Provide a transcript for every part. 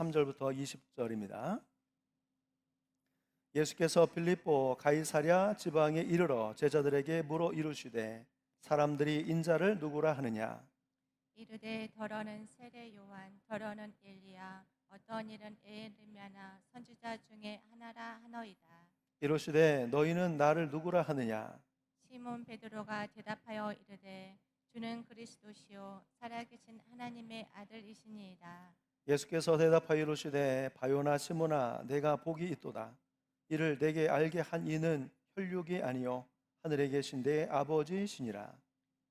13절부터 20절입니다. 예수께서 빌립보 가이사랴 지방에 이르러 제자들에게 물어 이르시되 사람들이 인자를 누구라 하느냐. 이르되 더러는 세례 요한, 더러는 엘리야, 어떤 이는 에르미야나 선지자 중에 하나라 하너이다. 이르시되 너희는 나를 누구라 하느냐. 시몬 베드로가 대답하여 이르되 주는 그리스도시요 살아계신 하나님의 아들이시니이다. 예수께서 대답하여 이르시되 바요나 시몬아 내가 복이 있도다. 이를 내게 알게 한 이는 혈육이 아니요 하늘에 계신 내 아버지시니라.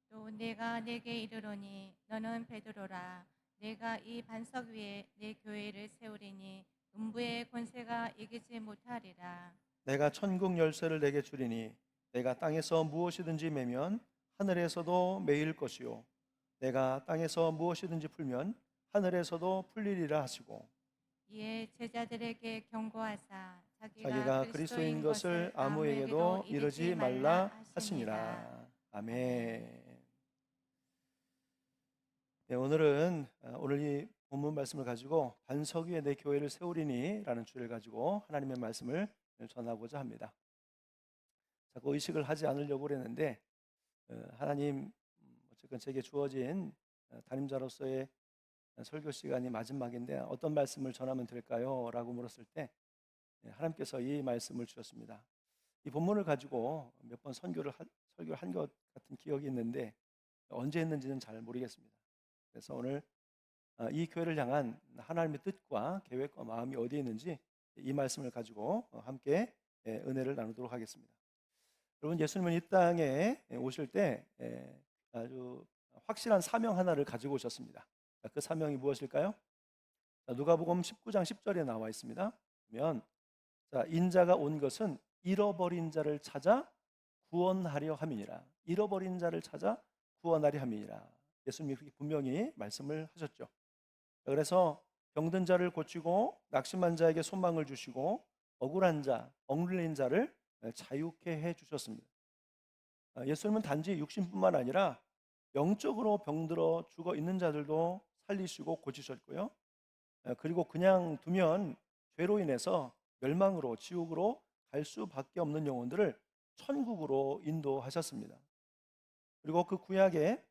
또 내가 내게 이르노니 너는 베드로라. 내가 이 반석 위에 내 교회를 세우리니 음부의 권세가 이기지 못하리라. 내가 천국 열쇠를 내게 주리니 내가 땅에서 무엇이든지 매면 하늘에서도 매일 것이요 내가 땅에서 무엇이든지 풀면 하늘에서도 풀리리라 하시고 이에 제자들에게 경고하사 자기가 그리스도인 것을 아무에게도 이르지 말라 하시니라. 아멘. 네, 오늘은 오늘 이 본문 말씀을 가지고 반석 위에 내 교회를 세우리니 라는 주를 가지고 하나님의 말씀을 전하고자 합니다. 자꾸 의식을 하지 않으려고 그랬는데 하나님 어쨌든 제게 주어진 담임자로서의 설교 시간이 마지막인데 어떤 말씀을 전하면 될까요? 라고 물었을 때 하나님께서 이 말씀을 주셨습니다. 이 본문을 가지고 몇 번 설교를 한 것 같은 기억이 있는데 언제 했는지는 잘 모르겠습니다. 그래서 오늘 이 교회를 향한 하나님의 뜻과 계획과 마음이 어디에 있는지 이 말씀을 가지고 함께 은혜를 나누도록 하겠습니다. 여러분, 예수님은 이 땅에 오실 때 아주 확실한 사명 하나를 가지고 오셨습니다. 그 사명이 무엇일까요? 누가복음 19장 10절에 나와 있습니다. 그러면 인자가 온 것은 잃어버린 자를 찾아 구원하려 함이니라. 잃어버린 자를 찾아 구원하려 함이니라. 예수님이 그렇게 분명히 말씀을 하셨죠. 그래서 병든 자를 고치고 낙심한 자에게 소망을 주시고 억울한 자, 억눌린 자를 자유케 해 주셨습니다. 예수님은 단지 육신뿐만 아니라 영적으로 병들어 죽어 있는 자들도 살리시고 고치셨고요. 그리고 그냥 두면 죄로 인해서 멸망으로 지옥으로 갈 수밖에 없는 영혼들을 천국으로 인도하셨습니다. 그리고 그 구약의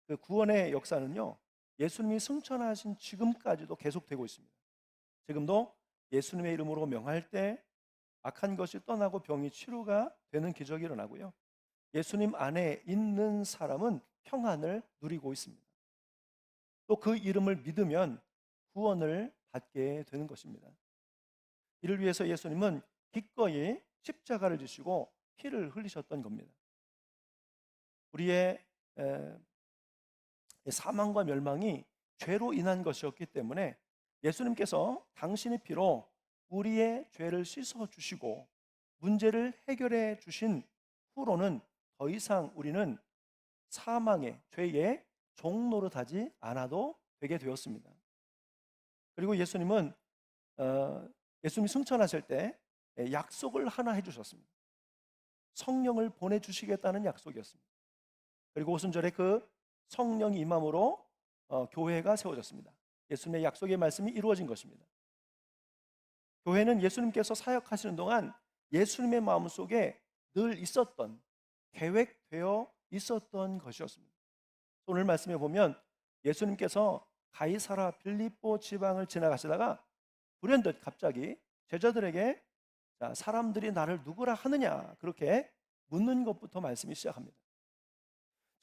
그 구원의 역사는요, 예수님이 승천하신 지금까지도 계속되고 있습니다. 지금도 예수님의 이름으로 명할 때 악한 것이 떠나고 병이 치료가 되는 기적이 일어나고요, 예수님 안에 있는 사람은 평안을 누리고 있습니다. 또 그 이름을 믿으면 구원을 받게 되는 것입니다. 이를 위해서 예수님은 기꺼이 십자가를 지시고 피를 흘리셨던 겁니다. 우리의 사망과 멸망이 죄로 인한 것이었기 때문에 예수님께서 당신의 피로 우리의 죄를 씻어 주시고 문제를 해결해 주신 후로는 더 이상 우리는 사망의 죄의 종 노릇하지 않아도 되게 되었습니다. 그리고 예수님은 예수님이 승천하실 때 약속을 하나 해주셨습니다. 성령을 보내주시겠다는 약속이었습니다. 그리고 오순절에 그 성령이 임함으로 교회가 세워졌습니다. 예수님의 약속의 말씀이 이루어진 것입니다. 교회는 예수님께서 사역하시는 동안 예수님의 마음속에 늘 있었던, 계획되어 있었던 것이었습니다. 오늘 말씀에 보면 예수님께서 가이사라 빌립보 지방을 지나가시다가 불현듯 갑자기 제자들에게 사람들이 나를 누구라 하느냐 그렇게 묻는 것부터 말씀이 시작합니다.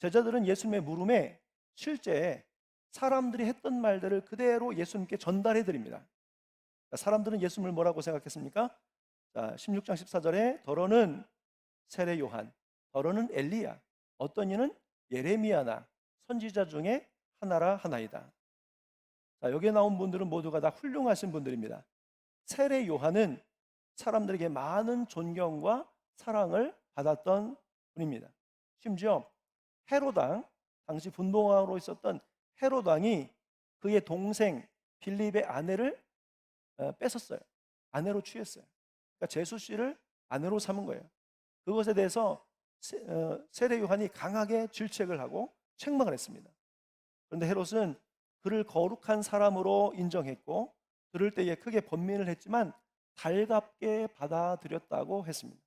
제자들은 예수님의 물음에 실제 사람들이 했던 말들을 그대로 예수님께 전달해 드립니다. 사람들은 예수님을 뭐라고 생각했습니까? 16장 14절에 더러는 세례 요한, 더러는 엘리야, 어떤 이는 예레미야나 선지자 중에 하나라 하나이다. 여기에 나온 분들은 모두가 다 훌륭하신 분들입니다. 세례 요한은 사람들에게 많은 존경과 사랑을 받았던 분입니다. 심지어 헤롯 왕, 당시 분봉왕으로 있었던 헤롯 왕이 그의 동생 빌립의 아내를 뺏었어요. 아내로 취했어요. 그러니까 제수 씨를 아내로 삼은 거예요. 그것에 대해서 세례 요한이 강하게 질책을 하고 책망을 했습니다. 그런데 헤롯은 그를 거룩한 사람으로 인정했고 들을 때에 크게 번민을 했지만 달갑게 받아들였다고 했습니다.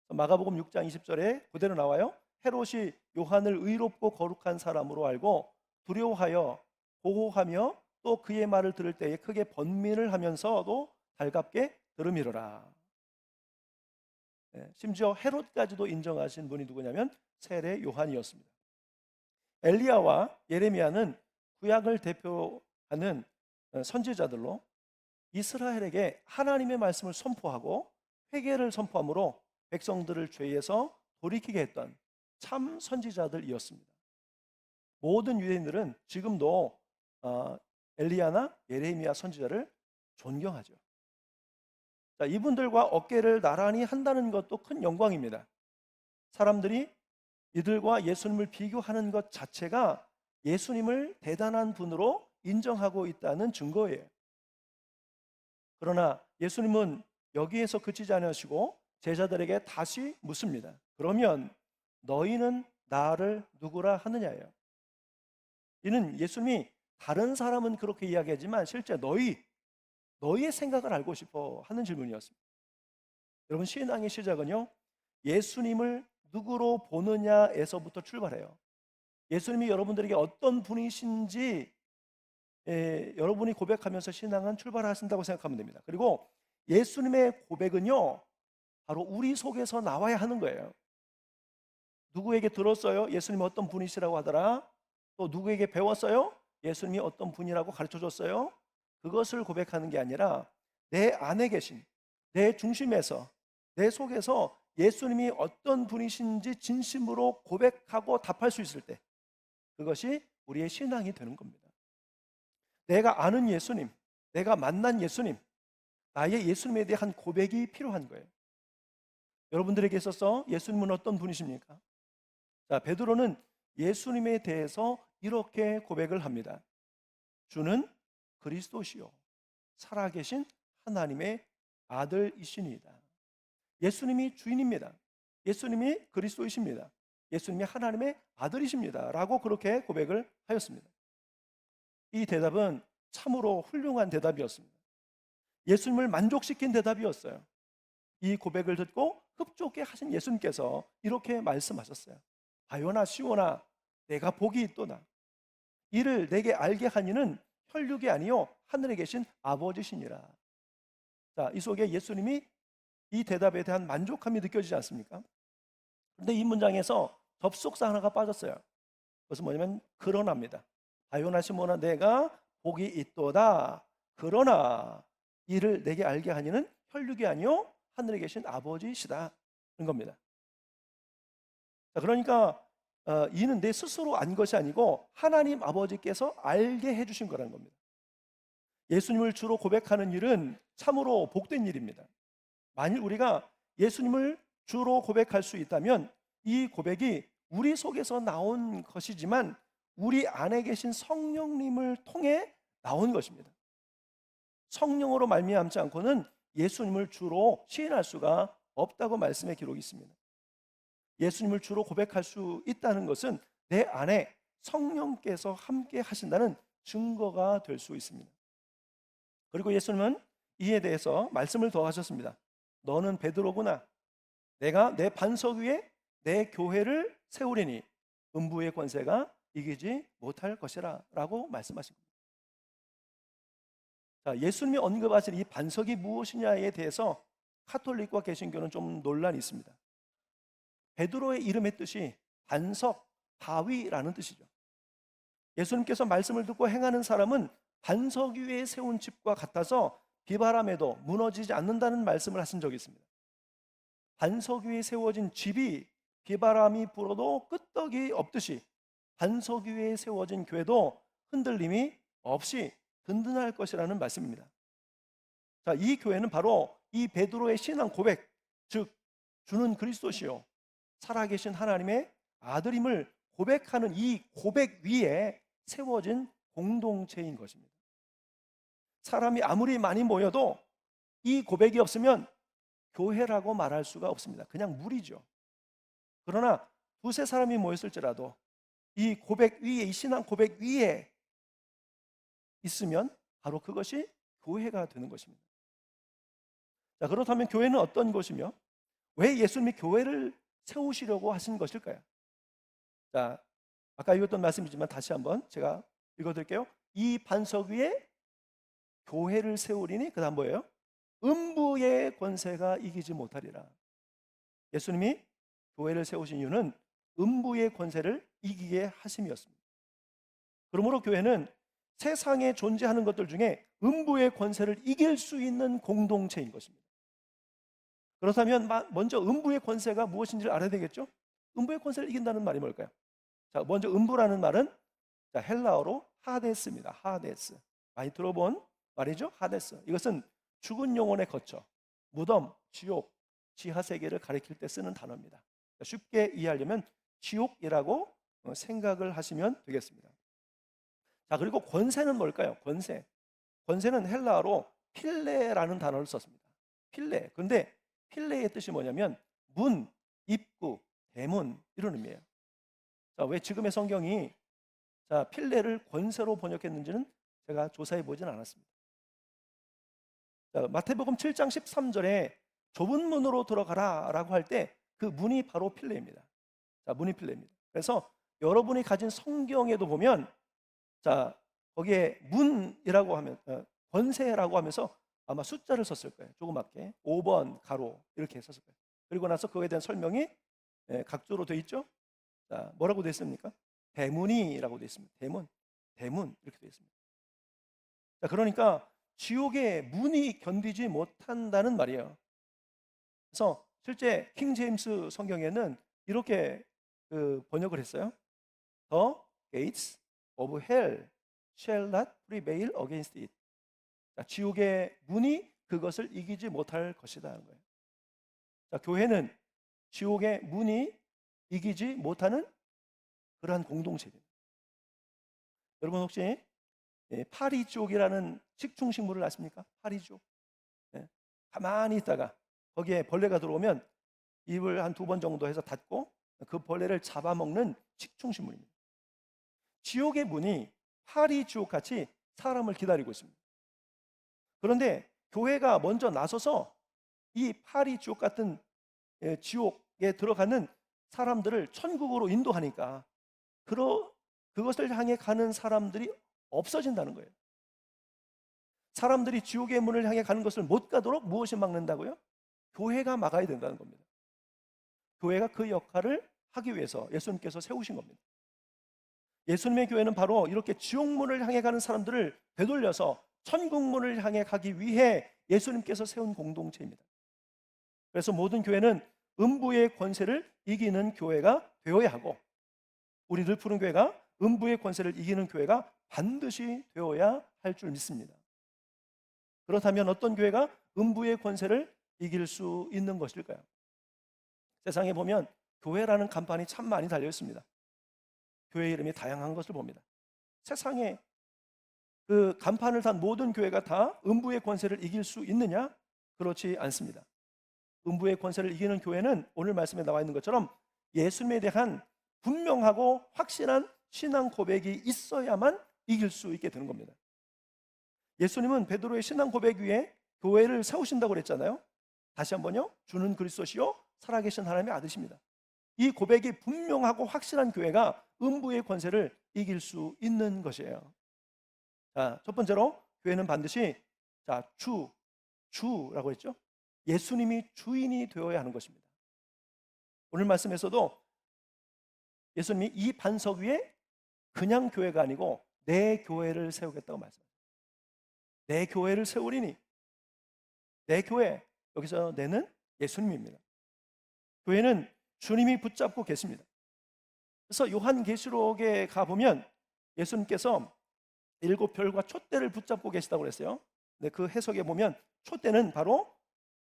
마가복음 6장 20절에 그대로 나와요. 헤롯이 요한을 의롭고 거룩한 사람으로 알고 두려워하여 보호하며 또 그의 말을 들을 때에 크게 번민을 하면서도 달갑게 들음이로라. 심지어 헤롯까지도 인정하신 분이 누구냐면 세례 요한이었습니다. 엘리야와 예레미야는 구약을 대표하는 선지자들로 이스라엘에게 하나님의 말씀을 선포하고 회개를 선포함으로 백성들을 죄에서 돌이키게 했던 참 선지자들이었습니다. 모든 유대인들은 지금도 엘리야나 예레미야 선지자를 존경하죠. 자, 이분들과 어깨를 나란히 한다는 것도 큰 영광입니다. 사람들이 이들과 예수님을 비교하는 것 자체가 예수님을 대단한 분으로 인정하고 있다는 증거예요. 그러나 예수님은 여기에서 그치지 않으시고 제자들에게 다시 묻습니다. 그러면 너희는 나를 누구라 하느냐예요. 이는 예수님이 다른 사람은 그렇게 이야기하지만 실제 너희의 생각을 알고 싶어 하는 질문이었습니다. 여러분, 신앙의 시작은요, 예수님을 누구로 보느냐에서부터 출발해요. 예수님이 여러분들에게 어떤 분이신지 여러분이 고백하면서 신앙은 출발하신다고 생각하면 됩니다. 그리고 예수님의 고백은요, 바로 우리 속에서 나와야 하는 거예요. 누구에게 들었어요? 예수님이 어떤 분이시라고 하더라. 또 누구에게 배웠어요? 예수님이 어떤 분이라고 가르쳐 줬어요? 그것을 고백하는 게 아니라 내 안에 계신, 내 중심에서, 내 속에서 예수님이 어떤 분이신지 진심으로 고백하고 답할 수 있을 때 그것이 우리의 신앙이 되는 겁니다. 내가 아는 예수님, 내가 만난 예수님, 나의 예수님에 대한 고백이 필요한 거예요. 여러분들에게 있어서 예수님은 어떤 분이십니까? 자, 베드로는 예수님에 대해서 이렇게 고백을 합니다. 주는 그리스도시요 살아계신 하나님의 아들이시니이다. 예수님이 주인입니다. 예수님이 그리스도이십니다. 예수님이 하나님의 아들이십니다. 라고 그렇게 고백을 하였습니다. 이 대답은 참으로 훌륭한 대답이었습니다. 예수님을 만족시킨 대답이었어요. 이 고백을 듣고 흡족해 하신 예수님께서 이렇게 말씀하셨어요. 바요나 시오나 내가 복이 있도다. 이를 내게 알게 하니는 혈육이 아니요 하늘에 계신 아버지시니라. 자, 이 속에 예수님이 이 대답에 대한 만족함이 느껴지지 않습니까? 그런데 이 문장에서 접속사 하나가 빠졌어요. 그것은 뭐냐면 그러나입니다. 바요나 시모나 내가 복이 있도다. 그러나 이를 내게 알게 하니는 혈육이 아니요 하늘에 계신 아버지시다. 그런 겁니다. 자, 그러니까 이는 내 스스로 안 것이 아니고 하나님 아버지께서 알게 해주신 거라는 겁니다. 예수님을 주로 고백하는 일은 참으로 복된 일입니다. 만일 우리가 예수님을 주로 고백할 수 있다면 이 고백이 우리 속에서 나온 것이지만 우리 안에 계신 성령님을 통해 나온 것입니다. 성령으로 말미암지 않고는 예수님을 주로 시인할 수가 없다고 말씀의 기록이 있습니다. 예수님을 주로 고백할 수 있다는 것은 내 안에 성령께서 함께 하신다는 증거가 될 수 있습니다. 그리고 예수님은 이에 대해서 말씀을 더 하셨습니다. 너는 베드로구나. 내가 내 반석 위에 내 교회를 세우리니 음부의 권세가 이기지 못할 것이라 라고 말씀하신 겁니다. 자, 예수님이 언급하신 이 반석이 무엇이냐에 대해서 카톨릭과 개신교는 좀 논란이 있습니다. 베드로의 이름의 뜻이 반석, 바위라는 뜻이죠. 예수님께서 말씀을 듣고 행하는 사람은 반석 위에 세운 집과 같아서 비바람에도 무너지지 않는다는 말씀을 하신 적이 있습니다. 반석 위에 세워진 집이 비바람이 불어도 끄떡이 없듯이 반석 위에 세워진 교회도 흔들림이 없이 든든할 것이라는 말씀입니다. 자, 이 교회는 바로 이 베드로의 신앙 고백, 즉 주는 그리스도시요 살아계신 하나님의 아들임을 고백하는 이 고백 위에 세워진 공동체인 것입니다. 사람이 아무리 많이 모여도 이 고백이 없으면 교회라고 말할 수가 없습니다. 그냥 무리죠. 그러나 두세 사람이 모였을지라도 이 고백 위에, 이 신앙 고백 위에 있으면 바로 그것이 교회가 되는 것입니다. 자, 그렇다면 교회는 어떤 것이며 왜 예수님이 교회를 세우시려고 하신 것일까요? 자, 아까 읽었던 말씀이지만 다시 한번 제가 읽어드릴게요. 이 반석 위에 교회를 세우리니 그 다음 뭐예요? 음부의 권세가 이기지 못하리라. 예수님이 교회를 세우신 이유는 음부의 권세를 이기게 하심이었습니다. 그러므로 교회는 세상에 존재하는 것들 중에 음부의 권세를 이길 수 있는 공동체인 것입니다. 그렇다면 먼저 음부의 권세가 무엇인지를 알아야 되겠죠? 음부의 권세를 이긴다는 말이 뭘까요? 자, 먼저 음부라는 말은 헬라어로 하데스입니다. 하데스. 많이 들어본 말이죠? 하데스. 이것은 죽은 영혼의 거처, 무덤, 지옥, 지하세계를 가리킬 때 쓰는 단어입니다. 쉽게 이해하려면 지옥이라고 생각을 하시면 되겠습니다. 자, 그리고 권세는 뭘까요? 권세는 헬라어로 필레라는 단어를 썼습니다. 필레. 그런데 필레의 뜻이 뭐냐면 문, 입구, 대문 이런 의미예요. 자, 왜 지금의 성경이 필레를 권세로 번역했는지는 제가 조사해 보진 않았습니다. 자, 마태복음 7장 13절에 좁은 문으로 들어가라 라고 할 때 그 문이 바로 필레입니다. 자, 문이 필레입니다. 그래서 여러분이 가진 성경에도 보면 거기에 문이라고 하면 권세라고 하면서 아마 숫자를 썼을 거예요. 조그맣게 5번 가로 이렇게 썼을 거예요. 그리고 나서 그거에 대한 설명이 각조로 되어 있죠. 자, 뭐라고 되어 있습니까? 대문이라고 되어 있습니다. 대문 이렇게 되어 있습니다. 자, 그러니까 지옥의 문이 견디지 못한다는 말이에요. 그래서 실제 킹 제임스 성경에는 이렇게 번역을 했어요. The gates of hell shall not prevail against it. 자, 지옥의 문이 그것을 이기지 못할 것이다 하는 거예요. 자, 교회는 지옥의 문이 이기지 못하는 그러한 공동체입니다. 여러분 혹시 파리지옥이라는 식충식물을 아십니까? 파리지옥. 가만히 있다가 거기에 벌레가 들어오면 입을 한 2번 정도 해서 닫고 그 벌레를 잡아먹는 식충식물입니다. 지옥의 문이 파리지옥같이 사람을 기다리고 있습니다. 그런데 교회가 먼저 나서서 이 파리지옥 같은 지옥에 들어가는 사람들을 천국으로 인도하니까 그것을 향해 가는 사람들이 없어진다는 거예요. 사람들이 지옥의 문을 향해 가는 것을 못 가도록 무엇이 막는다고요? 교회가 막아야 된다는 겁니다. 교회가 그 역할을 하기 위해서 예수님께서 세우신 겁니다. 예수님의 교회는 바로 이렇게 지옥문을 향해 가는 사람들을 되돌려서 천국문을 향해 가기 위해 예수님께서 세운 공동체입니다. 그래서 모든 교회는 음부의 권세를 이기는 교회가 되어야 하고, 우리 늘 푸른 교회가 음부의 권세를 이기는 교회가 반드시 되어야 할 줄 믿습니다. 그렇다면 어떤 교회가 음부의 권세를 이길 수 있는 것일까요? 세상에 보면 교회라는 간판이 참 많이 달려 있습니다. 교회 이름이 다양한 것을 봅니다. 세상에 그 간판을 단 모든 교회가 다 음부의 권세를 이길 수 있느냐? 그렇지 않습니다. 음부의 권세를 이기는 교회는 오늘 말씀에 나와 있는 것처럼 예수님에 대한 분명하고 확실한 신앙 고백이 있어야만 이길 수 있게 되는 겁니다. 예수님은 베드로의 신앙 고백 위에 교회를 세우신다고 그랬잖아요. 다시 한번요. 주는 그리스도시요 살아계신 하나님의 아들이십니다. 이 고백이 분명하고 확실한 교회가 음부의 권세를 이길 수 있는 것이에요. 자, 첫 번째로 교회는 반드시 주라고 했죠. 예수님이 주인이 되어야 하는 것입니다. 오늘 말씀에서도 예수님이 이 반석 위에 그냥 교회가 아니고 내 교회를 세우겠다고 말씀합니다. 내 교회를 세우리니, 내 교회, 여기서 내는 예수님입니다. 교회는 주님이 붙잡고 계십니다. 그래서 요한계시록에 가보면 예수님께서 7별과 촛대를 붙잡고 계시다고 그랬어요. 근데 그 해석에 보면 촛대는 바로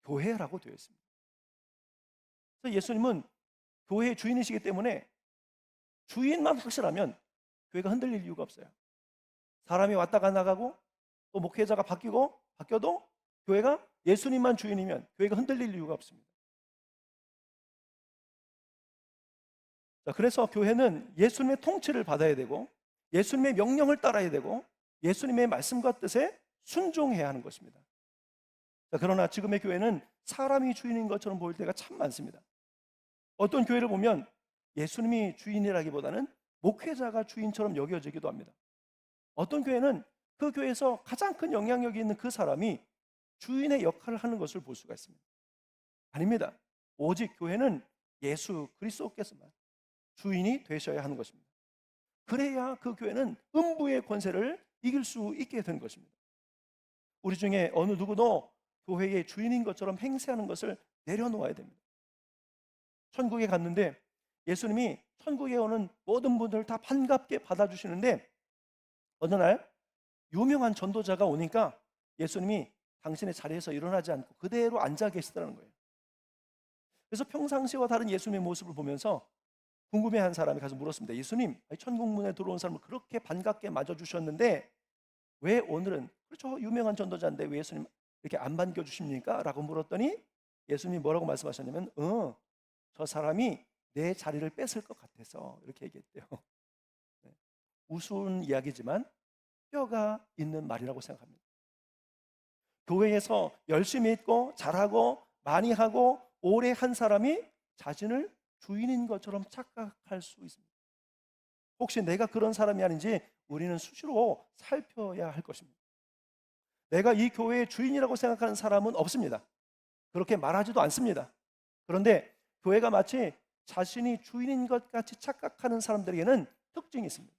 교회라고 되어 있습니다. 그래서 예수님은 교회의 주인이시기 때문에 주인만 확실하면 교회가 흔들릴 이유가 없어요. 사람이 왔다가 나가고 또 목회자가 바뀌어도 교회가 예수님만 주인이면 교회가 흔들릴 이유가 없습니다. 자, 그래서 교회는 예수님의 통치를 받아야 되고 예수님의 명령을 따라야 되고 예수님의 말씀과 뜻에 순종해야 하는 것입니다. 자, 그러나 지금의 교회는 사람이 주인인 것처럼 보일 때가 참 많습니다. 어떤 교회를 보면 예수님이 주인이라기보다는 목회자가 주인처럼 여겨지기도 합니다. 어떤 교회는 그 교회에서 가장 큰 영향력이 있는 그 사람이 주인의 역할을 하는 것을 볼 수가 있습니다. 아닙니다. 오직 교회는 예수 그리스도께서만 주인이 되셔야 하는 것입니다. 그래야 그 교회는 음부의 권세를 이길 수 있게 된 것입니다. 우리 중에 어느 누구도 교회의 주인인 것처럼 행세하는 것을 내려놓아야 됩니다. 천국에 갔는데 예수님이 천국에 오는 모든 분들을 다 반갑게 받아주시는데 어느 날 유명한 전도자가 오니까 예수님이 당신의 자리에서 일어나지 않고 그대로 앉아 계시더라는 거예요. 그래서 평상시와 다른 예수님의 모습을 보면서 궁금해한 사람이 가서 물었습니다. 예수님, 천국문에 들어온 사람을 그렇게 반갑게 맞아주셨는데 왜 오늘은, 그렇죠, 유명한 전도자인데 왜 예수님 이렇게 안 반겨주십니까? 라고 물었더니 예수님이 뭐라고 말씀하셨냐면 저 사람이 내 자리를 뺏을 것 같아서 이렇게 얘기했대요. 네. 우스운 이야기지만 뼈가 있는 말이라고 생각합니다. 교회에서 열심히 있고 잘하고 많이 하고 오래 한 사람이 자신을 주인인 것처럼 착각할 수 있습니다. 혹시 내가 그런 사람이 아닌지 우리는 수시로 살펴야 할 것입니다. 내가 이 교회의 주인이라고 생각하는 사람은 없습니다. 그렇게 말하지도 않습니다. 그런데 교회가 마치 자신이 주인인 것 같이 착각하는 사람들에게는 특징이 있습니다.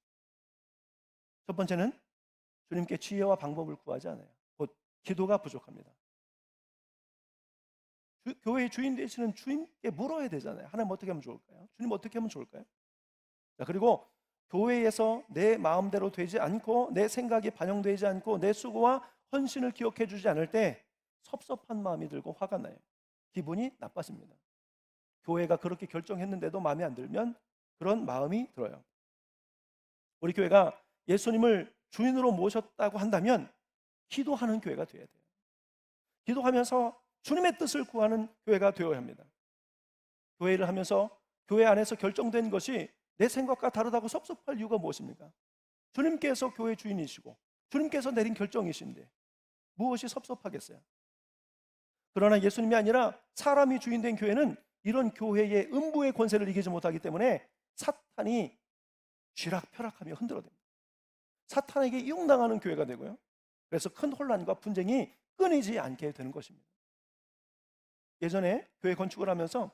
첫 번째는 주님께 지혜와 방법을 구하지 않아요. 곧 기도가 부족합니다. 교회의 주인 되시는 주님께 물어야 되잖아요. 하나님 어떻게 하면 좋을까요? 주님 어떻게 하면 좋을까요? 자, 그리고 교회에서 내 마음대로 되지 않고 내 생각이 반영되지 않고 내 수고와 헌신을 기억해 주지 않을 때 섭섭한 마음이 들고 화가 나요. 기분이 나빠집니다. 교회가 그렇게 결정했는데도 마음에 안 들면 그런 마음이 들어요. 우리 교회가 예수님을 주인으로 모셨다고 한다면 기도하는 교회가 되어야 돼요. 기도하면서 주님의 뜻을 구하는 교회가 되어야 합니다. 교회를 하면서 교회 안에서 결정된 것이 내 생각과 다르다고 섭섭할 이유가 무엇입니까? 주님께서 교회 주인이시고 주님께서 내린 결정이신데 무엇이 섭섭하겠어요? 그러나 예수님이 아니라 사람이 주인된 교회는 이런 교회의 음부의 권세를 이기지 못하기 때문에 사탄이 쥐락펴락하며 흔들어댑니다. 사탄에게 이용당하는 교회가 되고요. 그래서 큰 혼란과 분쟁이 끊이지 않게 되는 것입니다. 예전에 교회 건축을 하면서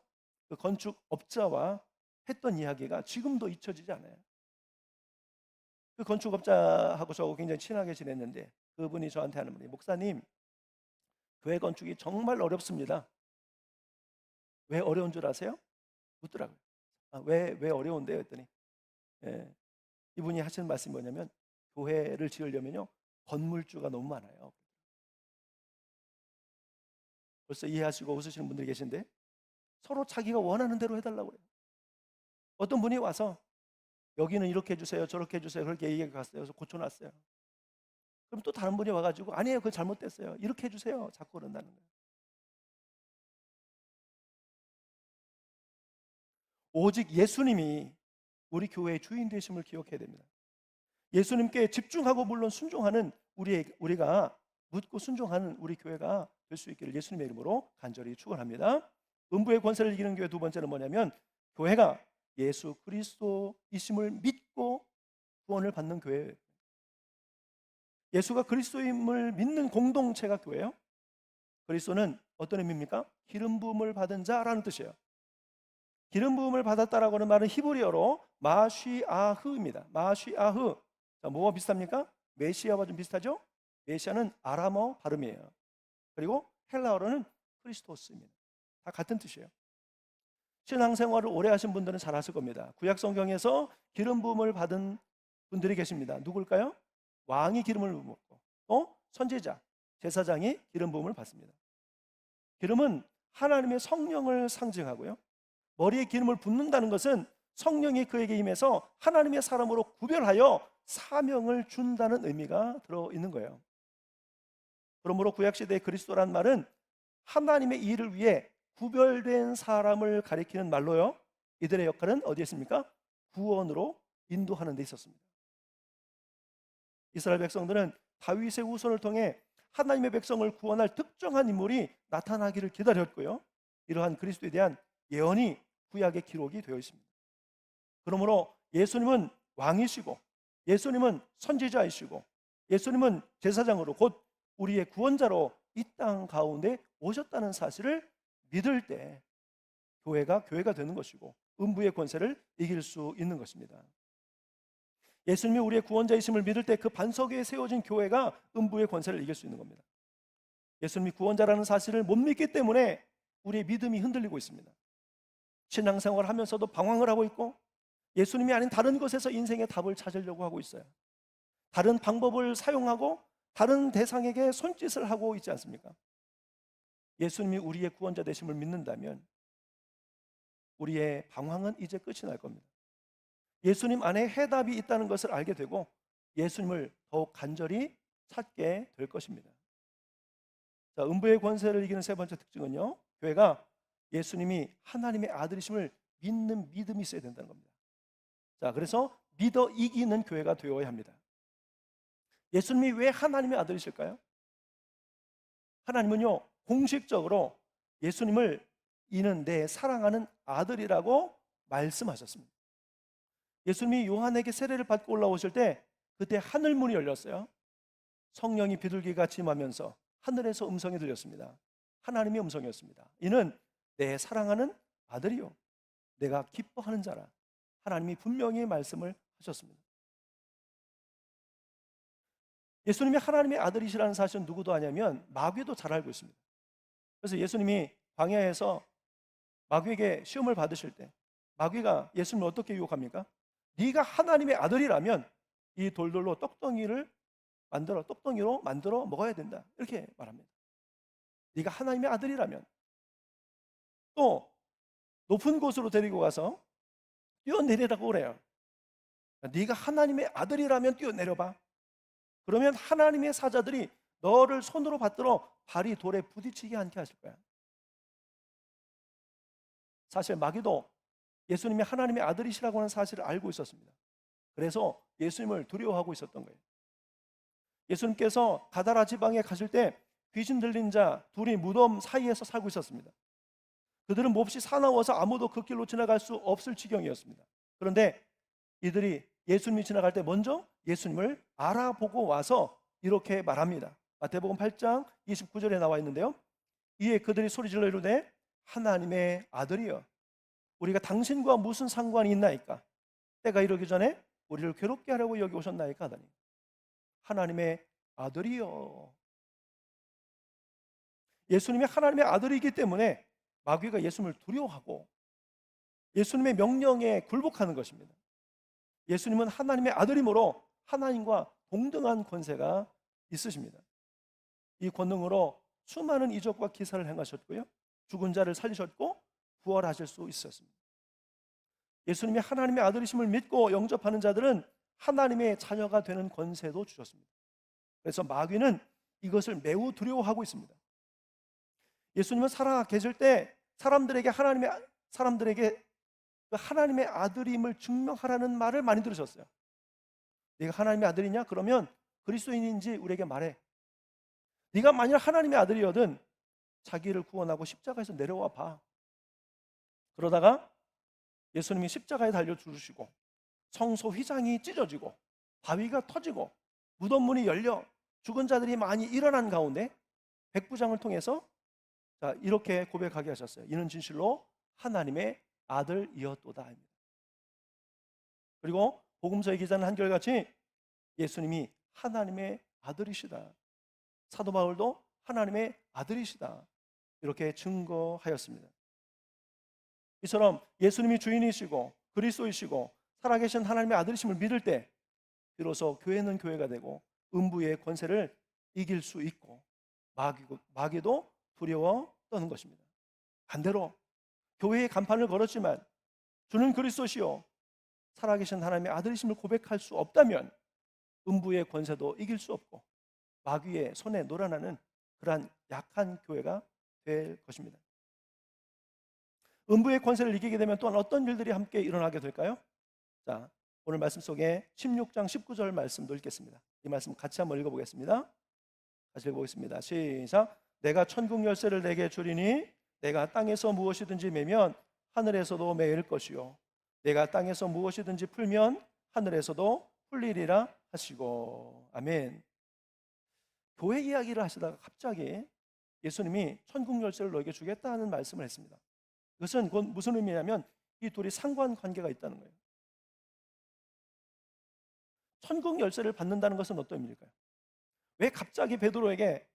그 건축업자와 했던 이야기가 지금도 잊혀지지 않아요. 그 건축업자하고 저하고 굉장히 친하게 지냈는데 그분이 저한테 하는 말이, 목사님, 교회 건축이 정말 어렵습니다. 왜 어려운 줄 아세요? 묻더라고요. 왜 어려운데요? 했더니 이분이 하시는 말씀이 뭐냐면 교회를 지으려면요 건물주가 너무 많아요. 벌써 이해하시고 웃으시는 분들이 계신데 서로 자기가 원하는 대로 해달라고 해요. 어떤 분이 와서 여기는 이렇게 해주세요 저렇게 해주세요 그렇게 얘기해 갔어요. 그래서 고쳐놨어요. 그럼 또 다른 분이 와가지고 아니에요 그거 잘못됐어요 이렇게 해주세요 자꾸 그런다는 거예요. 오직 예수님이 우리 교회의 주인 되심을 기억해야 됩니다. 예수님께 집중하고 물론 순종하는 우리가 묻고 순종하는 우리 교회가 될 수 있기를 예수님의 이름으로 간절히 축원합니다. 음부의 권세를 이기는 교회 두 번째는 뭐냐면 교회가 예수 그리스도이심을 믿고 구원을 받는 교회예요. 예수가 그리스도임을 믿는 공동체가 교회예요. 그리스도는 어떤 의미입니까? 기름 부음을 받은 자라는 뜻이에요. 기름 부음을 받았다라고 하는 말은 히브리어로 마쉬아흐입니다. 마쉬아흐. 자, 뭐와 비슷합니까? 메시아와 좀 비슷하죠? 메시아는 아람어 발음이에요. 그리고 헬라어로는 크리스토스입니다. 다 같은 뜻이에요. 신앙생활을 오래 하신 분들은 잘 아실 겁니다. 구약 성경에서 기름 부음을 받은 분들이 계십니다. 누굴까요? 왕이 기름을 부었고 또 선지자, 제사장이 기름 부음을 받습니다. 기름은 하나님의 성령을 상징하고요. 머리에 기름을 붓는다는 것은 성령이 그에게 임해서 하나님의 사람으로 구별하여 사명을 준다는 의미가 들어있는 거예요. 그러므로 구약시대의 그리스도란 말은 하나님의 일을 위해 구별된 사람을 가리키는 말로요. 이들의 역할은 어디에 있습니까? 구원으로 인도하는 데 있었습니다. 이스라엘 백성들은 다윗의 후손을 통해 하나님의 백성을 구원할 특정한 인물이 나타나기를 기다렸고요. 이러한 그리스도에 대한 예언이 구약의 기록이 되어 있습니다. 그러므로 예수님은 왕이시고, 예수님은 선지자이시고, 예수님은 제사장으로 곧 우리의 구원자로 이 땅 가운데 오셨다는 사실을 믿을 때 교회가 되는 것이고, 음부의 권세를 이길 수 있는 것입니다. 예수님이 우리의 구원자이심을 믿을 때 그 반석 위에 세워진 교회가 음부의 권세를 이길 수 있는 겁니다. 예수님이 구원자라는 사실을 못 믿기 때문에 우리의 믿음이 흔들리고 있습니다. 신앙생활을 하면서도 방황을 하고 있고, 예수님이 아닌 다른 곳에서 인생의 답을 찾으려고 하고 있어요. 다른 방법을 사용하고 다른 대상에게 손짓을 하고 있지 않습니까? 예수님이 우리의 구원자 되심을 믿는다면 우리의 방황은 이제 끝이 날 겁니다. 예수님 안에 해답이 있다는 것을 알게 되고 예수님을 더욱 간절히 찾게 될 것입니다. 자, 음부의 권세를 이기는 세 번째 특징은요, 교회가 예수님이 하나님의 아들이심을 믿는 믿음이 있어야 된다는 겁니다. 자, 그래서 믿어 이기는 교회가 되어야 합니다. 예수님이 왜 하나님의 아들이실까요? 하나님은요, 공식적으로 예수님을 이는 내 사랑하는 아들이라고 말씀하셨습니다. 예수님이 요한에게 세례를 받고 올라오실 때 그때 하늘 문이 열렸어요. 성령이 비둘기같이 임하면서 하늘에서 음성이 들렸습니다. 하나님의 음성이었습니다. 이는 내 사랑하는 아들이요, 내가 기뻐하는 자라. 하나님이 분명히 말씀을 하셨습니다. 예수님이 하나님의 아들이시라는 사실은 누구도 아냐면 마귀도 잘 알고 있습니다. 그래서 예수님이 광야에서 마귀에게 시험을 받으실 때 마귀가 예수님을 어떻게 유혹합니까? 네가 하나님의 아들이라면 이 돌돌로 떡덩이로 만들어 먹어야 된다, 이렇게 말합니다. 네가 하나님의 아들이라면. 또 높은 곳으로 데리고 가서 뛰어내리라고 그래요. 네가 하나님의 아들이라면 뛰어내려봐. 그러면 하나님의 사자들이 너를 손으로 받들어 발이 돌에 부딪히게 않게 하실 거야. 사실 마귀도 예수님이 하나님의 아들이시라고 하는 사실을 알고 있었습니다. 그래서 예수님을 두려워하고 있었던 거예요. 예수님께서 가다라 지방에 가실 때 귀신 들린 자 둘이 무덤 사이에서 살고 있었습니다. 그들은 몹시 사나워서 아무도 그 길로 지나갈 수 없을 지경이었습니다. 그런데 이들이 예수님이 지나갈 때 먼저 예수님을 알아보고 와서 이렇게 말합니다. 마태복음 8장 29절에 나와 있는데요, 이에 그들이 소리질러 이르되 하나님의 아들이여, 우리가 당신과 무슨 상관이 있나이까? 때가 이르기 전에 우리를 괴롭게 하려고 여기 오셨나이까 하더니 하나님의 아들이여. 예수님이 하나님의 아들이기 때문에 마귀가 예수님을 두려워하고 예수님의 명령에 굴복하는 것입니다. 예수님은 하나님의 아들이므로 하나님과 동등한 권세가 있으십니다. 이 권능으로 수많은 이적과 기사를 행하셨고요, 죽은 자를 살리셨고 부활하실 수 있었습니다. 예수님이 하나님의 아들이심을 믿고 영접하는 자들은 하나님의 자녀가 되는 권세도 주셨습니다. 그래서 마귀는 이것을 매우 두려워하고 있습니다. 예수님은 살아 계실 때 사람들에게 하나님의 아들임을 증명하라는 말을 많이 들으셨어요. 네가 하나님의 아들이냐? 그러면 그리스도인인지 우리에게 말해. 네가 만약 하나님의 아들이거든 자기를 구원하고 십자가에서 내려와 봐. 그러다가 예수님이 십자가에 달려 죽으시고 성소 휘장이 찢어지고 바위가 터지고 무덤 문이 열려 죽은 자들이 많이 일어난 가운데 백부장을 통해서 이렇게 고백하게 하셨어요. 이는 진실로 하나님의 아들이었도다. 그리고 복음서의 기자는 한결같이 예수님이 하나님의 아들이시다, 사도 바울도 하나님의 아들이시다, 이렇게 증거하였습니다. 이처럼 예수님이 주인이시고 그리스도이시고 살아계신 하나님의 아들이심을 믿을 때 비로소 교회는 교회가 되고 음부의 권세를 이길 수 있고 마귀도 두려워 떠는 것입니다. 반대로 교회의 간판을 걸었지만 주는 그리스도시요 살아계신 하나님의 아들이심을 고백할 수 없다면 음부의 권세도 이길 수 없고 마귀의 손에 놀아나는 그러한 약한 교회가 될 것입니다. 음부의 권세를 이기게 되면 또한 어떤 일들이 함께 일어나게 될까요? 자, 오늘 말씀 속에 16장 19절 말씀도 읽겠습니다. 이 말씀 같이 한번 읽어보겠습니다. 같이 읽어보겠습니다. 시작. 내가 천국 열쇠를 내게 주리니 내가 땅에서 무엇이든지 매면 하늘에서도 매일 것이요 내가 땅에서 무엇이든지 풀면 하늘에서도 풀리리라 하시고. 아멘. 교회 이야기를 하시다가 갑자기 예수님이 천국 열쇠를 너에게 주겠다는 말씀을 했습니다. 그것은 곧 무슨 의미냐면 이 둘이 상관관계가 있다는 거예요. 천국 열쇠를 받는다는 것은 어떤 의미일까요? 왜 갑자기 베드로에게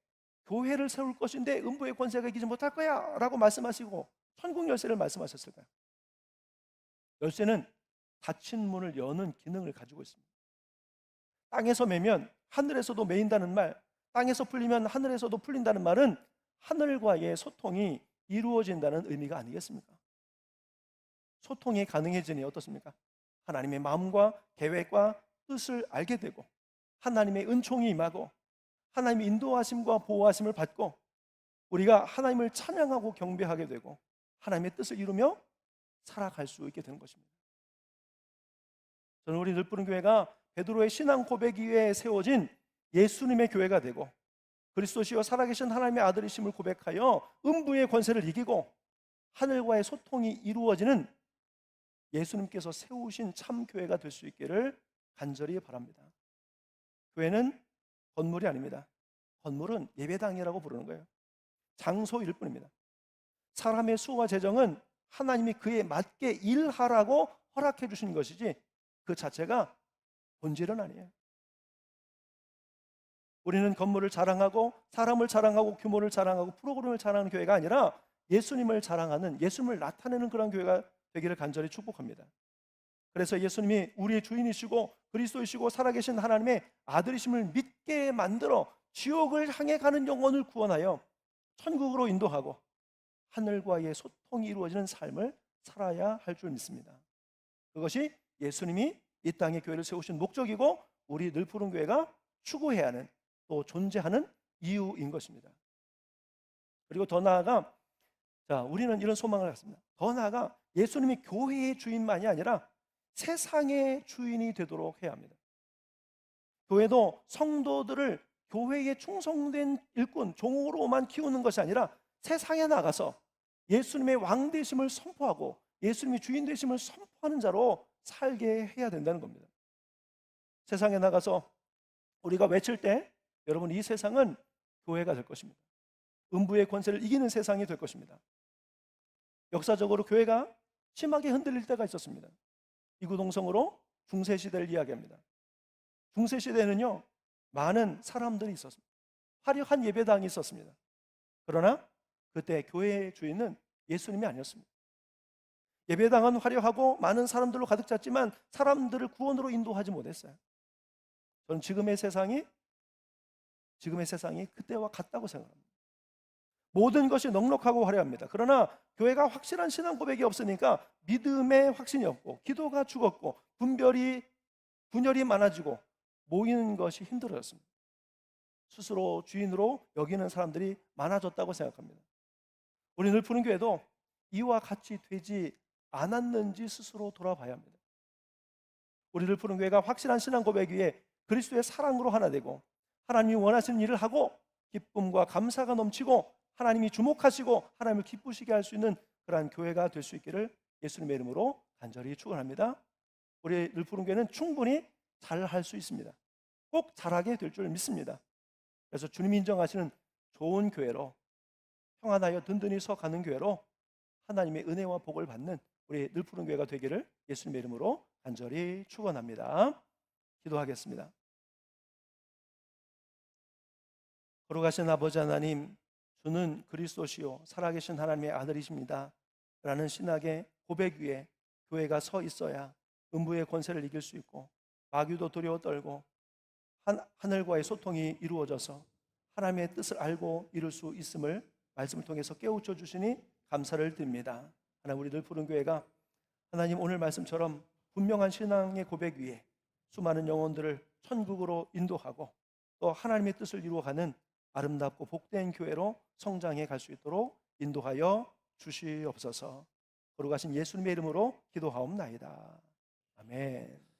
교회를 세울 것인데 음부의 권세가 이기지 못할 거야 라고 말씀하시고 천국 열쇠를 말씀하셨을까요? 열쇠는 닫힌 문을 여는 기능을 가지고 있습니다. 땅에서 매면 하늘에서도 매인다는 말, 땅에서 풀리면 하늘에서도 풀린다는 말은 하늘과의 소통이 이루어진다는 의미가 아니겠습니까? 소통이 가능해지니 어떻습니까? 하나님의 마음과 계획과 뜻을 알게 되고 하나님의 은총이 임하고 하나님의 인도하심과 보호하심을 받고 우리가 하나님을 찬양하고 경배하게 되고 하나님의 뜻을 이루며 살아갈 수 있게 되는 것입니다. 저는 우리 늘푸른 교회가 베드로의 신앙 고백 위에 세워진 예수님의 교회가 되고 그리스도시요 살아계신 하나님의 아들이심을 고백하여 음부의 권세를 이기고 하늘과의 소통이 이루어지는 예수님께서 세우신 참 교회가 될 수 있기를 간절히 바랍니다. 교회는 건물이 아닙니다. 건물은 예배당이라고 부르는 거예요. 장소일 뿐입니다. 사람의 수와 재정은 하나님이 그에 맞게 일하라고 허락해 주신 것이지 그 자체가 본질은 아니에요. 우리는 건물을 자랑하고 사람을 자랑하고 규모를 자랑하고 프로그램을 자랑하는 교회가 아니라 예수님을 자랑하는, 예수님을 나타내는 그런 교회가 되기를 간절히 축복합니다. 그래서 예수님이 우리의 주인이시고 그리스도이시고 살아계신 하나님의 아들이심을 믿게 만들어 지옥을 향해 가는 영혼을 구원하여 천국으로 인도하고 하늘과의 소통이 이루어지는 삶을 살아야 할 줄 믿습니다. 그것이 예수님이 이 땅에 교회를 세우신 목적이고 우리 늘푸른 교회가 추구해야 하는 또 존재하는 이유인 것입니다. 그리고 더 나아가 우리는 이런 소망을 갖습니다. 더 나아가 예수님이 교회의 주인만이 아니라 세상의 주인이 되도록 해야 합니다. 교회도 성도들을 교회에 충성된 일꾼, 종으로만 키우는 것이 아니라 세상에 나가서 예수님의 왕 되심을 선포하고 예수님이 주인 되심을 선포하는 자로 살게 해야 된다는 겁니다. 세상에 나가서 우리가 외칠 때 여러분 이 세상은 교회가 될 것입니다. 음부의 권세를 이기는 세상이 될 것입니다. 역사적으로 교회가 심하게 흔들릴 때가 있었습니다. 이구동성으로 중세시대를 이야기합니다. 중세시대에는요 많은 사람들이 있었습니다. 화려한 예배당이 있었습니다. 그러나 그때 교회의 주인은 예수님이 아니었습니다. 예배당은 화려하고 많은 사람들로 가득 찼지만 사람들을 구원으로 인도하지 못했어요. 저는 지금의 세상이 그때와 같다고 생각합니다. 모든 것이 넉넉하고 화려합니다. 그러나 교회가 확실한 신앙 고백이 없으니까 믿음의 확신이 없고 기도가 죽었고 분열이 많아지고 모이는 것이 힘들어졌습니다. 스스로 주인으로 여기는 사람들이 많아졌다고 생각합니다. 우리 늘푸른 교회도 이와 같이 되지 않았는지 스스로 돌아봐야 합니다. 우리 늘푸른 교회가 확실한 신앙 고백 위에 그리스도의 사랑으로 하나 되고 하나님이 원하시는 일을 하고 기쁨과 감사가 넘치고 하나님이 주목하시고 하나님을 기쁘시게 할 수 있는 그러한 교회가 될 수 있기를 예수님의 이름으로 간절히 축원합니다. 우리 늘푸른 교회는 충분히 잘할 수 있습니다. 꼭 잘하게 될 줄 믿습니다. 그래서 주님이 인정하시는 좋은 교회로 평안하여 든든히 서가는 교회로 하나님의 은혜와 복을 받는 우리 늘푸른 교회가 되기를 예수님의 이름으로 간절히 축원합니다. 기도하겠습니다. 거룩하신 아버지 하나님, 주는 그리스도시요 살아계신 하나님의 아들이십니다 라는 신학의 고백 위에 교회가 서 있어야 음부의 권세를 이길 수 있고 마귀도 두려워 떨고 하늘과의 소통이 이루어져서 하나님의 뜻을 알고 이룰 수 있음을 말씀을 통해서 깨우쳐 주시니 감사를 드립니다. 하나님, 우리 늘푸른 교회가 하나님 오늘 말씀처럼 분명한 신앙의 고백 위에 수많은 영혼들을 천국으로 인도하고 또 하나님의 뜻을 이루어가는 아름답고 복된 교회로 성장해 갈 수 있도록 인도하여 주시옵소서. 거룩하신 예수님의 이름으로 기도하옵나이다. 아멘.